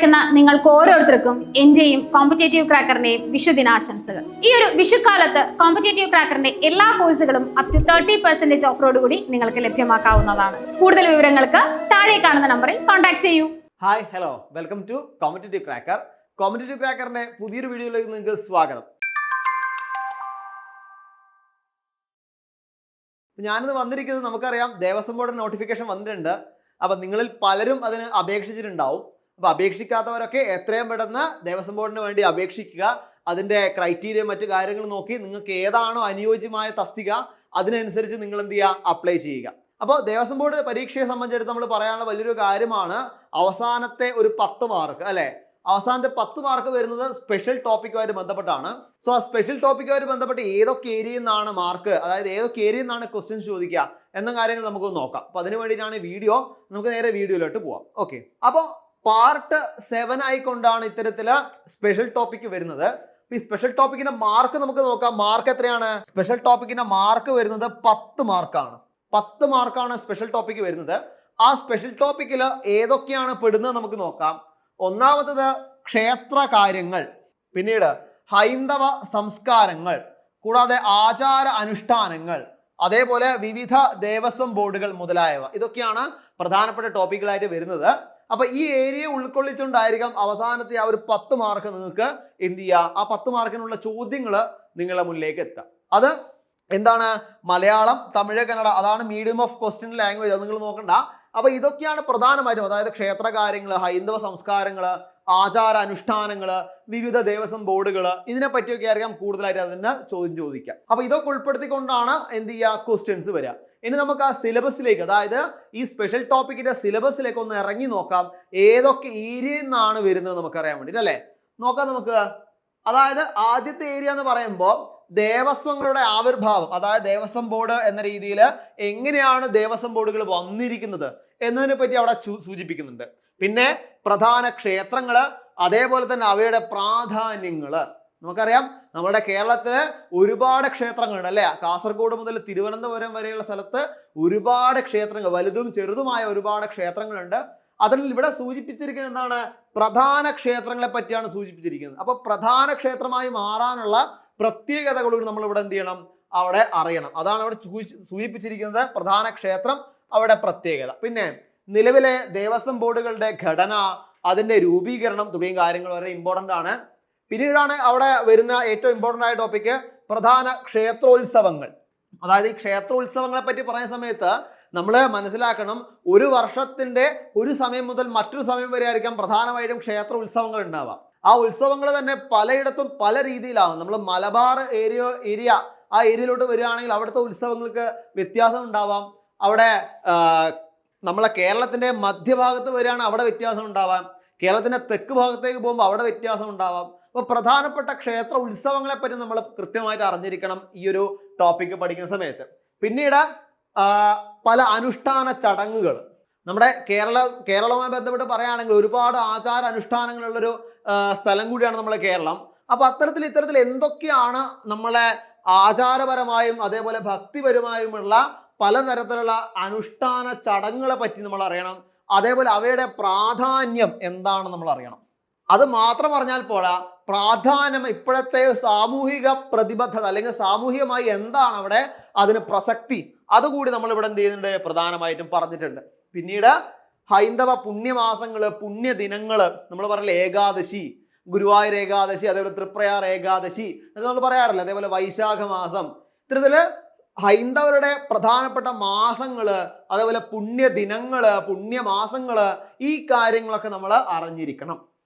കേൾക്കുന്ന നിങ്ങൾക്ക് ഓരോരുത്തർക്കും എന്റെയും കോമ്പറ്റേറ്റീവ് ക്രാക്കറിന്റെയും വിഷുദിനാശംസകൾ. ഈ ഒരു വിഷുക്കാലത്ത് കോമ്പറ്റേറ്റീവ് ക്രാക്കറിന്റെ എല്ലാ കോഴ്സുകളും അപ് ടു 30% ഓഫറോടുകൂടി നിങ്ങൾക്ക് ലഭ്യമാക്കാവുന്നതാണ്. കൂടുതൽ വിവരങ്ങൾക്ക് താഴെ കാണുന്ന നമ്പറിൽ കോൺടാക്ട് ചെയ്യൂ. Hi, hello, welcome to competitive cracker. Competitive ക്രാക്കറിന്റെ പുതിയൊരു വീഡിയോയിലേക്ക് നിങ്ങൾക്ക് സ്വാഗതം. ഞാനിന്ന് വന്നിരിക്കുന്നത്, നമുക്കറിയാം ദേവസ്വം ബോർഡ് നോട്ടിഫിക്കേഷൻ വന്നിട്ടുണ്ട്. അപ്പം നിങ്ങളിൽ പലരും അതിന് അപേക്ഷിച്ചിട്ടുണ്ടാവും. അപ്പോൾ അപേക്ഷിക്കാത്തവരൊക്കെ എത്രയും പെട്ടെന്ന് ദേവസ്വം ബോർഡിന് വേണ്ടി അപേക്ഷിക്കുക. അതിൻ്റെ ക്രൈറ്റീരിയ മറ്റു കാര്യങ്ങൾ നോക്കി നിങ്ങൾക്ക് ഏതാണോ അനുയോജ്യമായ തസ്തിക അതിനനുസരിച്ച് നിങ്ങൾ എന്ത് ചെയ്യുക, അപ്ലൈ ചെയ്യുക. അപ്പോൾ ദേവസ്വം ബോർഡ് പരീക്ഷയെ സംബന്ധിച്ചിടത്ത് നമ്മൾ പറയാനുള്ള വലിയൊരു കാര്യമാണ് അവസാനത്തെ ഒരു 10 മാർക്ക് അല്ലേ. അവസാനത്തെ 10 മാർക്ക് വരുന്നത് സ്പെഷ്യൽ ടോപ്പിക്കുമായിട്ട് ബന്ധപ്പെട്ടാണ്. സോ ആ സ്പെഷ്യൽ ടോപ്പിക്കുമായിട്ട് ബന്ധപ്പെട്ട് ഏതൊക്കെ ഏരിയയിൽ നിന്നാണ് മാർക്ക്, അതായത് ഏതൊക്കെ ഏരിയയിൽ നിന്നാണ് ക്വസ്റ്റ്യൻസ് ചോദിക്കുക എന്ന കാര്യങ്ങൾ നമുക്ക് നോക്കാം. അപ്പൊ അതിനു വേണ്ടിയിട്ടാണ് വീഡിയോ. നമുക്ക് നേരെ വീഡിയോയിലോട്ട് പോവാം. ഓക്കെ, അപ്പോൾ പാർട്ട് 7 ആയിക്കൊണ്ടാണ് ഇത്തരത്തില് സ്പെഷ്യൽ ടോപ്പിക് വരുന്നത്. ഈ സ്പെഷ്യൽ ടോപ്പിക്കിന്റെ മാർക്ക് നമുക്ക് നോക്കാം. മാർക്ക് എത്രയാണ്? സ്പെഷ്യൽ ടോപ്പിക്കിന്റെ മാർക്ക് വരുന്നത് 10 മാർക്കാണ്. 10 മാർക്കാണ് സ്പെഷ്യൽ ടോപ്പിക് വരുന്നത്. ആ സ്പെഷ്യൽ ടോപ്പിക്കിൽ ഏതൊക്കെയാണ് പെടുന്നത് നമുക്ക് നോക്കാം. ഒന്നാമത്തത് ക്ഷേത്ര കാര്യങ്ങൾ, പിന്നീട് ഹൈന്ദവ സംസ്കാരങ്ങൾ, കൂടാതെ ആചാര അനുഷ്ഠാനങ്ങൾ, അതേപോലെ വിവിധ ദേവസ്വം ബോർഡുകൾ മുതലായവ. ഇതൊക്കെയാണ് പ്രധാനപ്പെട്ട ടോപ്പിക്കുകളായിട്ട് വരുന്നത്. അപ്പൊ ഈ ഏരിയ ഉൾക്കൊള്ളിച്ചുകൊണ്ടായിരിക്കാം അവസാനത്തെ ആ ഒരു 10 മാർക്ക് നിങ്ങൾക്ക് എന്ത് ചെയ്യുക, ആ 10 മാർക്കിനുള്ള ചോദ്യങ്ങൾ നിങ്ങളുടെ മുന്നിലേക്ക് എത്താം. അത് എന്താണ്? മലയാളം, തമിഴ്, കന്നഡ, അതാണ് മീഡിയം ഓഫ് ക്വസ്റ്റ്യൻ ലാംഗ്വേജ്. അത് നിങ്ങൾ നോക്കണ്ട. അപ്പൊ ഇതൊക്കെയാണ് പ്രധാനമായിട്ടും, അതായത് ക്ഷേത്ര കാര്യങ്ങൾ, ഹൈന്ദവ സംസ്കാരങ്ങൾ, ആചാര അനുഷ്ഠാനങ്ങൾ, വിവിധ ദേവസ്വം ബോർഡുകൾ, ഇതിനെ പറ്റിയൊക്കെ ആയിരിക്കാം കൂടുതലായിട്ട് അതിന് ചോദ്യം ചോദിക്കാം. അപ്പൊ ഇതൊക്കെ ഉൾപ്പെടുത്തിക്കൊണ്ടാണ് എന്ത് ചെയ്യുക, ക്വസ്റ്റ്യൻസ് വരിക. ഇനി നമുക്ക് ആ സിലബസിലേക്ക്, അതായത് ഈ സ്പെഷ്യൽ ടോപ്പിക്കിന്റെ സിലബസിലേക്ക് ഒന്ന് ഇറങ്ങി നോക്കാം. ഏതൊക്കെ ഏരിയയിൽ നിന്നാണ് വരുന്നത് നമുക്കറിയാൻ വേണ്ടിയിട്ട് അല്ലേ. നോക്കാം നമുക്ക്. അതായത് ആദ്യത്തെ ഏരിയ എന്ന് പറയുമ്പോൾ ദേവസ്വങ്ങളുടെ ആവിർഭാവം, അതായത് ദേവസ്വം ബോർഡ് എന്ന രീതിയിൽ എങ്ങനെയാണ് ദേവസ്വം ബോർഡുകൾ വന്നിരിക്കുന്നത് എന്നതിനെ പറ്റി അവിടെ സൂചിപ്പിക്കുന്നുണ്ട്. പിന്നെ പ്രധാന ക്ഷേത്രങ്ങള്, അതേപോലെ തന്നെ അവയുടെ പ്രാധാന്യങ്ങള്. നമുക്കറിയാം നമ്മുടെ കേരളത്തില് ഒരുപാട് ക്ഷേത്രങ്ങളുണ്ട് അല്ലെ. കാസർഗോഡ് മുതൽ തിരുവനന്തപുരം വരെയുള്ള സ്ഥലത്ത് ഒരുപാട് ക്ഷേത്രങ്ങൾ, വലുതും ചെറുതുമായ ഒരുപാട് ക്ഷേത്രങ്ങളുണ്ട്. അതിൽ ഇവിടെ സൂചിപ്പിച്ചിരിക്കുന്നത് എന്താണ്? പ്രധാന ക്ഷേത്രങ്ങളെ പറ്റിയാണ് സൂചിപ്പിച്ചിരിക്കുന്നത്. അപ്പൊ പ്രധാന ക്ഷേത്രമായി മാറാനുള്ള പ്രത്യേകതകളോട് നമ്മൾ ഇവിടെ എന്ത് ചെയ്യണം, അവിടെ അറിയണം. അതാണ് അവിടെ സൂചിപ്പിച്ചിരിക്കുന്നത്, പ്രധാന ക്ഷേത്രം, അവിടെ പ്രത്യേകത. പിന്നെ നിലവിലെ ദേവസ്വം ബോർഡുകളുടെ ഘടന, അതിന്റെ രൂപീകരണം തുടങ്ങിയ കാര്യങ്ങൾ വളരെ ഇമ്പോർട്ടന്റ് ആണ്. പിന്നീടാണ് അവിടെ വരുന്ന ഏറ്റവും ഇമ്പോർട്ടന്റ് ആയ ടോപ്പിക്ക് പ്രധാന ക്ഷേത്രോത്സവങ്ങൾ. അതായത് ഈ ക്ഷേത്രോത്സവങ്ങളെ പറ്റി പറയുന്ന സമയത്ത് നമ്മൾ മനസ്സിലാക്കണം, ഒരു വർഷത്തിന്റെ ഒരു സമയം മുതൽ മറ്റൊരു സമയം വരെ ആയിരിക്കാം പ്രധാനമായിട്ടും ക്ഷേത്ര ഉത്സവങ്ങൾ ഉണ്ടാവുക. ആ ഉത്സവങ്ങൾ തന്നെ പലയിടത്തും പല രീതിയിലാവും. നമ്മൾ മലബാർ ഏരിയ ആ ഏരിയയിലോട്ട് വരികയാണെങ്കിൽ അവിടുത്തെ ഉത്സവങ്ങൾക്ക് വ്യത്യാസം ഉണ്ടാവാം. അവിടെ നമ്മളെ കേരളത്തിന്റെ മധ്യഭാഗത്ത് വരികയാണെങ്കിൽ അവിടെ വ്യത്യാസം ഉണ്ടാവാം. കേരളത്തിന്റെ തെക്ക് ഭാഗത്തേക്ക് പോകുമ്പോൾ അവിടെ വ്യത്യാസം ഉണ്ടാവാം. അപ്പോൾ പ്രധാനപ്പെട്ട ക്ഷേത്ര ഉത്സവങ്ങളെ പറ്റി നമ്മൾ കൃത്യമായിട്ട് അറിഞ്ഞിരിക്കണം ഈ ഒരു ടോപ്പിക്ക് പഠിക്കുന്ന സമയത്ത്. പിന്നീട് പല അനുഷ്ഠാന ചടങ്ങുകൾ. നമ്മുടെ കേരളവുമായി ബന്ധപ്പെട്ട് പറയുകയാണെങ്കിൽ ഒരുപാട് ആചാര അനുഷ്ഠാനങ്ങളുള്ളൊരു സ്ഥലം കൂടിയാണ് നമ്മളെ കേരളം. അപ്പൊ ഇത്തരത്തിൽ എന്തൊക്കെയാണ് നമ്മളെ ആചാരപരമായും അതേപോലെ ഭക്തിപരമായുമുള്ള പലതരത്തിലുള്ള അനുഷ്ഠാന ചടങ്ങുകളെ പറ്റി നമ്മൾ അറിയണം. അതേപോലെ അവയുടെ പ്രാധാന്യം എന്താണെന്ന് നമ്മൾ അറിയണം. അത് മാത്രം അറിഞ്ഞാൽ പോരാ, പ്രാധാന്യം, ഇപ്പോഴത്തെ സാമൂഹിക പ്രതിബദ്ധത അല്ലെങ്കിൽ സാമൂഹികമായി എന്താണ് അവിടെ അതിന് പ്രസക്തി, അതുകൂടി നമ്മൾ ഇവിടെ എന്ത് ചെയ്യുന്നുണ്ട്, പ്രധാനമായിട്ടും പറഞ്ഞിട്ടുണ്ട്. പിന്നീട് ഹൈന്ദവ പുണ്യമാസങ്ങള്, പുണ്യദിനങ്ങള്, നമ്മൾ പറയില്ല ഏകാദശി, ഗുരുവായൂർ ഏകാദശി, അതേപോലെ തൃപ്രയാർ ഏകാദശി എന്നൊക്കെ നമ്മൾ പറയാറില്ല. അതേപോലെ വൈശാഖ മാസം, ഇത്തരത്തില് ഹൈന്ദവരുടെ പ്രധാനപ്പെട്ട മാസങ്ങള്, അതേപോലെ പുണ്യദിനങ്ങള്, പുണ്യമാസങ്ങള്, ഈ കാര്യങ്ങളൊക്കെ നമ്മൾ അറിഞ്ഞിരിക്കണം.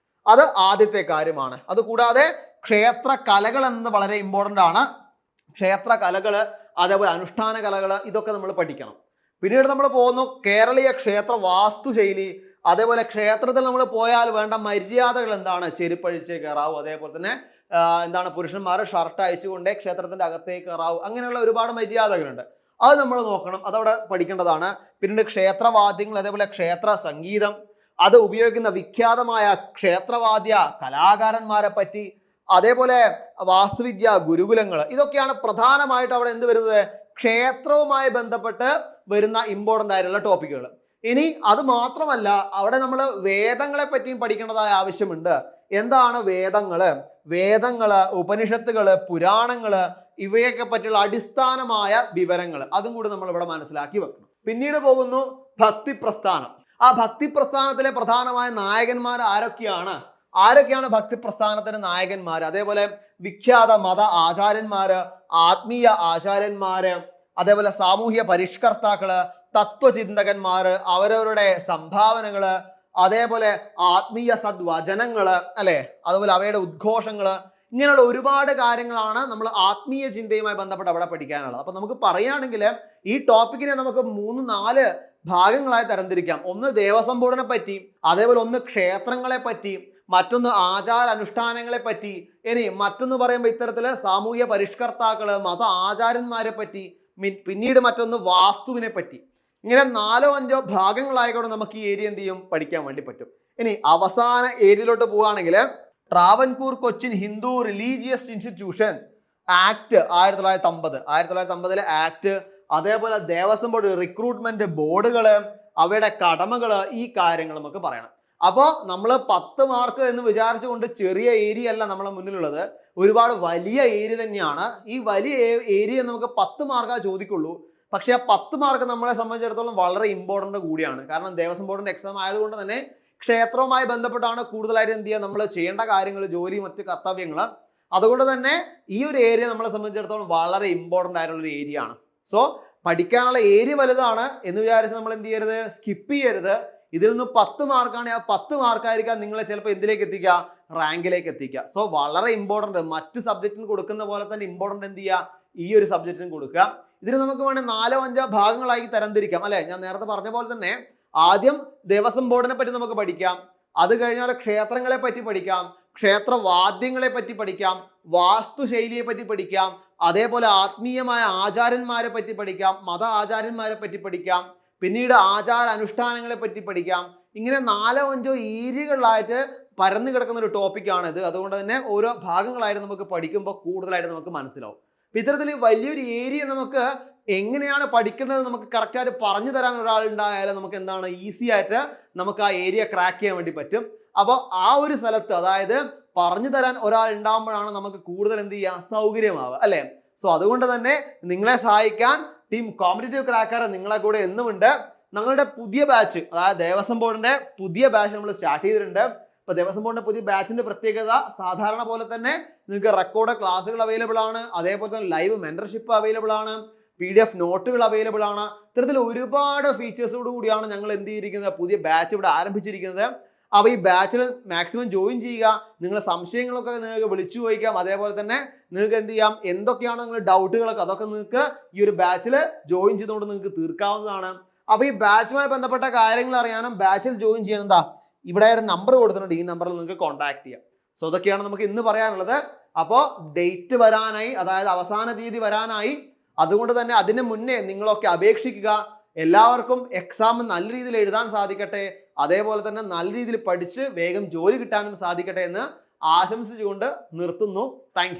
അത് ആദ്യത്തെ കാര്യമാണ്. അതുകൂടാതെ ക്ഷേത്ര കലകൾ എന്നത് വളരെ ഇമ്പോർട്ടൻ്റ് ആണ്. ക്ഷേത്ര കലകള്, അതേപോലെ അനുഷ്ഠാന കലകള്, ഇതൊക്കെ നമ്മൾ പഠിക്കണം. പിന്നീട് നമ്മൾ പോകുന്നു കേരളീയ ക്ഷേത്ര വാസ്തുശൈലി, അതേപോലെ ക്ഷേത്രത്തിൽ നമ്മൾ പോയാൽ വേണ്ട മര്യാദകൾ എന്താണ്, ചെരുപ്പഴിച്ചേ കയറാവൂ, അതേപോലെ തന്നെ എന്താണ് പുരുഷന്മാർ ഷർട്ട് അയച്ചുകൊണ്ടേ ക്ഷേത്രത്തിന്റെ അകത്തേക്ക് കയറാവൂ, അങ്ങനെയുള്ള ഒരുപാട് മര്യാദകളുണ്ട്. അത് നമ്മൾ നോക്കണം, അതവിടെ പഠിക്കേണ്ടതാണ്. പിന്നീട് ക്ഷേത്രവാദ്യങ്ങൾ, അതേപോലെ ക്ഷേത്ര സംഗീതം, അത് ഉപയോഗിക്കുന്ന വിഖ്യാതമായ ക്ഷേത്രവാദ്യ കലാകാരന്മാരെ പറ്റി, അതേപോലെ വാസ്തുവിദ്യ ഗുരുകുലങ്ങൾ, ഇതൊക്കെയാണ് പ്രധാനമായിട്ട് അവിടെ എന്ത് വരുന്നത്, ക്ഷേത്രവുമായി ബന്ധപ്പെട്ട് വരുന്ന ഇമ്പോർട്ടൻ്റ് ആയിട്ടുള്ള ടോപ്പിക്കുകൾ. ഇനി അത് മാത്രമല്ല, അവിടെ നമ്മൾ വേദങ്ങളെ പറ്റിയും പഠിക്കേണ്ടതായ ആവശ്യമുണ്ട്. എന്താണ് വേദങ്ങള്? വേദങ്ങള്, ഉപനിഷത്തുകള്, പുരാണങ്ങള്, ഇവയൊക്കെ പറ്റിയുള്ള അടിസ്ഥാനമായ വിവരങ്ങൾ അതും കൂടി നമ്മൾ ഇവിടെ മനസ്സിലാക്കി വെക്കണം. പിന്നീട് പോകുന്നു ഭക്തി പ്രസ്ഥാനം. ആ ഭക്തി പ്രസ്ഥാനത്തിലെ പ്രധാനമായ നായകന്മാർ ആരൊക്കെയാണ് ഭക്തി പ്രസ്ഥാനത്തിന്റെ നായകന്മാർ? അതേപോലെ വിഖ്യാത മത ആചാര്യന്മാര്, ആത്മീയ ആചാര്യന്മാര്, അതേപോലെ സാമൂഹ്യ പരിഷ്കർത്താക്കള്, തത്വചിന്തകന്മാര്, അവരവരുടെ സംഭാവനകള്, അതേപോലെ ആത്മീയ സദ്വചനങ്ങള്, അല്ലെ, അതുപോലെ അവയുടെ ഉദ്ഘോഷങ്ങള്, ഇങ്ങനെയുള്ള ഒരുപാട് കാര്യങ്ങളാണ് നമ്മൾ ആത്മീയ ചിന്തയുമായി ബന്ധപ്പെട്ട് അവിടെ പഠിക്കാനുള്ളത്. അപ്പൊ നമുക്ക് പറയുകയാണെങ്കിൽ ഈ ടോപ്പിക്കിനെ നമുക്ക് 3-4 ഭാഗങ്ങളായി തരംതിരിക്കാം. ഒന്ന് ദേവസംബോധനെ പറ്റി, അതേപോലെ ഒന്ന് ക്ഷേത്രങ്ങളെ പറ്റി, മറ്റൊന്ന് ആചാര അനുഷ്ഠാനങ്ങളെ പറ്റി, ഇനി മറ്റൊന്ന് പറയുമ്പോൾ ഇത്തരത്തില് സാമൂഹ്യ പരിഷ്കർത്താക്കള്, മത ആചാര്യന്മാരെ പറ്റി, പിന്നീട് മറ്റൊന്ന് വാസ്തുവിനെ പറ്റി. ഇങ്ങനെ 4-5 ഭാഗങ്ങളായിക്കൊണ്ട് നമുക്ക് ഈ ഏരിയ എന്ത് ചെയ്യും, പഠിക്കാൻ വേണ്ടി പറ്റും. ഇനി അവസാന ഏരിയയിലോട്ട് പോവുകയാണെങ്കിൽ Travancore Cochin Hindu religious institution act 1950 act, അതേപോലെ ദേവസ്വം ബോർഡ് റിക്രൂട്ട്മെന്റ് ബോർഡുകള്, അവയുടെ കടമകള്, ഈ കാര്യങ്ങൾ നമുക്ക് പറയണം. അപ്പോൾ നമ്മൾ 10 മാർക്ക് എന്ന് വിചാരിച്ചുകൊണ്ട് ചെറിയ ഏരിയ അല്ല നമ്മളെ മുന്നിലുള്ളത്, ഒരുപാട് വലിയ ഏരിയ തന്നെയാണ്. ഈ വലിയ ഏരിയ നമുക്ക് 10 മാർക്കാ ചോദിക്കുള്ളൂ. പക്ഷെ ആ 10 മാർക്ക് നമ്മളെ സംബന്ധിച്ചിടത്തോളം വളരെ ഇമ്പോർട്ടൻ്റ് കൂടിയാണ്. കാരണം ദേവസ്വം ബോർഡിന്റെ എക്സാം ആയതുകൊണ്ട് തന്നെ ക്ഷേത്രവുമായി ബന്ധപ്പെട്ടാണ് കൂടുതലായിട്ട് എന്ത് ചെയ്യുക, നമ്മൾ ചെയ്യേണ്ട കാര്യങ്ങൾ, ജോലി, മറ്റ് കർത്തവ്യങ്ങൾ. അതുകൊണ്ട് തന്നെ ഈ ഒരു ഏരിയ നമ്മളെ സംബന്ധിച്ചിടത്തോളം വളരെ ഇമ്പോർട്ടൻ്റ് ആയിട്ടുള്ള ഒരു ഏരിയ ആണ്. സോ പഠിക്കാനുള്ള ഏരിയ വലുതാണ് എന്ന് വിചാരിച്ച് നമ്മൾ എന്ത് ചെയ്യരുത്, സ്കിപ്പ് ചെയ്യരുത്. ഇതിൽ നിന്ന് 10 മാർക്കാണ്, ആ 10 മാർക്കായിരിക്കാം നിങ്ങളെ ചിലപ്പോൾ എന്തിലേക്ക് എത്തിക്കുക, റാങ്കിലേക്ക് എത്തിക്കുക. സോ വളരെ ഇമ്പോർട്ടൻ്റ്, മറ്റ് സബ്ജക്റ്റിന് കൊടുക്കുന്ന പോലെ തന്നെ ഇമ്പോർട്ടൻ്റ് എന്ത് ചെയ്യുക, ഈ ഒരു സബ്ജക്റ്റിന് കൊടുക്കുക. ഇതിന് നമുക്ക് വേണമെങ്കിൽ 4-5 ഭാഗങ്ങളായി തരംതിരിക്കാം, അല്ലെ. ഞാൻ നേരത്തെ പറഞ്ഞ പോലെ തന്നെ ആദ്യം ദേവസ്വം ബോർഡിനെ പറ്റി നമുക്ക് പഠിക്കാം, അത് കഴിഞ്ഞാൽ ക്ഷേത്രങ്ങളെ പറ്റി പഠിക്കാം, ക്ഷേത്രവാദ്യങ്ങളെ പറ്റി പഠിക്കാം, വാസ്തുശൈലിയെ പറ്റി പഠിക്കാം, അതേപോലെ ആത്മീയമായ ആചാര്യന്മാരെ പറ്റി പഠിക്കാം, മത ആചാര്യന്മാരെ പറ്റി പഠിക്കാം, പിന്നീട് ആചാര അനുഷ്ഠാനങ്ങളെ പറ്റി പഠിക്കാം. ഇങ്ങനെ 4-5 ഏരിയകളിലായിട്ട് പരന്നു കിടക്കുന്ന ഒരു ടോപ്പിക്കാണിത്. അതുകൊണ്ട് തന്നെ ഓരോ ഭാഗങ്ങളായിട്ട് നമുക്ക് പഠിക്കുമ്പോൾ കൂടുതലായിട്ട് നമുക്ക് മനസ്സിലാവും. ഇത്തരത്തിൽ വലിയൊരു ഏരിയ നമുക്ക് എങ്ങനെയാണ് പഠിക്കേണ്ടത് നമുക്ക് കറക്റ്റായിട്ട് പറഞ്ഞു തരാൻ ഒരാളുണ്ടായാലും നമുക്ക് എന്താണ് ഈസി ആയിട്ട് നമുക്ക് ആ ഏരിയ ക്രാക്ക് ചെയ്യാൻ വേണ്ടി പറ്റും. അപ്പോൾ ആ ഒരു സ്ഥലത്ത്, അതായത് പറഞ്ഞു തരാൻ ഒരാൾ ഉണ്ടാകുമ്പോഴാണ് നമുക്ക് കൂടുതൽ എന്ത് ചെയ്യുക, സൗകര്യമാവുക, അല്ലേ. സോ അതുകൊണ്ട് തന്നെ നിങ്ങളെ സഹായിക്കാൻ ടീം കോമ്പറ്റേറ്റീവ് ക്രാക്കർ നിങ്ങളെ കൂടെ എന്നുമുണ്ട്. ഞങ്ങളുടെ പുതിയ ബാച്ച്, അതായത് ദേവസ്വം ബോർഡിന്റെ പുതിയ ബാച്ച് നമ്മൾ സ്റ്റാർട്ട് ചെയ്തിട്ടുണ്ട്. ഇപ്പൊ ദേവസ്വം ബോർഡിന്റെ പുതിയ ബാച്ചിന്റെ പ്രത്യേകത, സാധാരണ പോലെ തന്നെ നിങ്ങൾക്ക് റെക്കോർഡ് ക്ലാസ്സുകൾ അവൈലബിൾ ആണ്, അതേപോലെ തന്നെ ലൈവ് മെന്റർഷിപ്പ് അവൈലബിൾ ആണ്, PDF നോട്ടുകൾ അവൈലബിൾ ആണ്. ഇത്തരത്തിൽ ഒരുപാട് ഫീച്ചേഴ്സോട് കൂടിയാണ് ഞങ്ങൾ എന്ത് ചെയ്തിരിക്കുന്നത്, പുതിയ ബാച്ച് ഇവിടെ ആരംഭിച്ചിരിക്കുന്നത്. അപ്പോൾ ഈ ബാച്ചിൽ മാക്സിമം ജോയിൻ ചെയ്യുക. നിങ്ങളുടെ സംശയങ്ങളൊക്കെ നിങ്ങൾക്ക് വിളിച്ചു ചോദിക്കാം. അതേപോലെ തന്നെ നിങ്ങൾക്ക് എന്ത് ചെയ്യാം, എന്തൊക്കെയാണ് നിങ്ങളുടെ ഡൗട്ടുകളൊക്കെ, അതൊക്കെ നിങ്ങൾക്ക് ഈ ഒരു ബാച്ചിൽ ജോയിൻ ചെയ്തുകൊണ്ട് നിങ്ങൾക്ക് തീർക്കാവുന്നതാണ്. അപ്പോൾ ഈ ബാച്ചുമായി ബന്ധപ്പെട്ട കാര്യങ്ങൾ അറിയാനും ബാച്ചിൽ ജോയിൻ ചെയ്യാൻ എന്താ, ഇവിടെ ഒരു നമ്പർ കൊടുത്തിട്ടുണ്ട്, ഈ നമ്പറിൽ നിങ്ങൾക്ക് കോൺടാക്ട് ചെയ്യാം. സോ ഇതൊക്കെയാണ് നമുക്ക് ഇന്ന് പറയാനുള്ളത്. അപ്പോൾ ഡേറ്റ് വരാനായി, അതായത് അവസാന തീയതി വരാനായി. അതുകൊണ്ട് തന്നെ അതിന് മുന്നേ നിങ്ങളൊക്കെ അപേക്ഷിക്കുക. എല്ലാവർക്കും എക്സാം നല്ല രീതിയിൽ എഴുതാൻ സാധിക്കട്ടെ, അതേപോലെ തന്നെ നല്ല രീതിയിൽ പഠിച്ച് വേഗം ജോലി കിട്ടാനും സാധിക്കട്ടെ എന്ന് ആശംസിച്ചുകൊണ്ട് നിർത്തുന്നു. താങ്ക്